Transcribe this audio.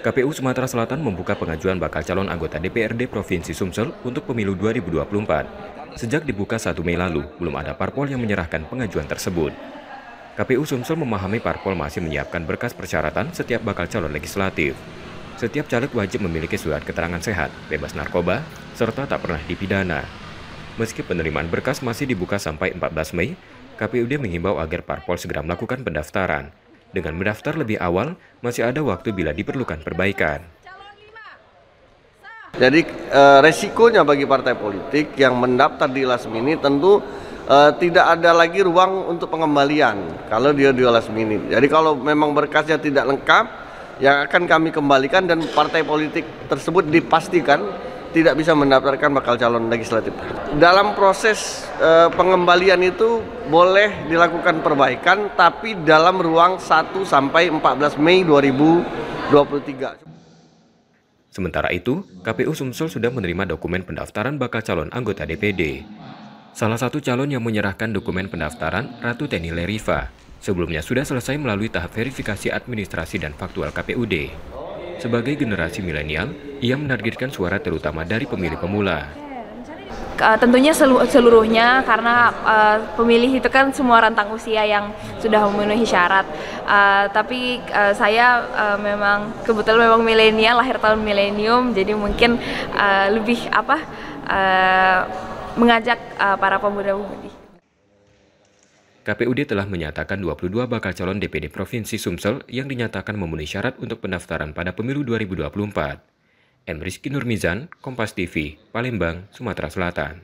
KPU Sumatera Selatan membuka pengajuan bakal calon anggota DPRD Provinsi Sumsel untuk pemilu 2024. Sejak dibuka 1 Mei lalu, belum ada parpol yang menyerahkan pengajuan tersebut. KPU Sumsel memahami parpol masih menyiapkan berkas persyaratan setiap bakal calon legislatif. Setiap caleg wajib memiliki surat keterangan sehat, bebas narkoba, serta tak pernah dipidana. Meski penerimaan berkas masih dibuka sampai 14 Mei, KPUD mengimbau agar parpol segera melakukan pendaftaran. Dengan mendaftar lebih awal, masih ada waktu bila diperlukan perbaikan. Jadi resikonya bagi partai politik yang mendaftar di last minute tentu tidak ada lagi ruang untuk pengembalian kalau dia di last minute. Jadi kalau memang berkasnya tidak lengkap, yang akan kami kembalikan dan partai politik tersebut dipastikan tidak bisa mendaftarkan bakal calon legislatif. Dalam proses pengembalian itu boleh dilakukan perbaikan, tapi dalam ruang 1 sampai 14 Mei 2023. Sementara itu, KPU Sumsel sudah menerima dokumen pendaftaran bakal calon anggota DPD. Salah satu calon yang menyerahkan dokumen pendaftaran, Ratu Tenile Riva, sebelumnya sudah selesai melalui tahap verifikasi administrasi dan faktual KPUD. Sebagai generasi milenial, ia menargetkan suara terutama dari pemilih pemula. Tentunya seluruhnya, karena pemilih itu kan semua rentang usia yang sudah memenuhi syarat. Tapi saya memang kebetulan memang milenial, lahir tahun milenium, jadi mungkin lebih mengajak para pemuda-pemudi. KPUD telah menyatakan 22 bakal calon DPD Provinsi Sumsel yang dinyatakan memenuhi syarat untuk pendaftaran pada pemilu 2024. M. Rizky Nurmizan, Kompas TV, Palembang, Sumatera Selatan.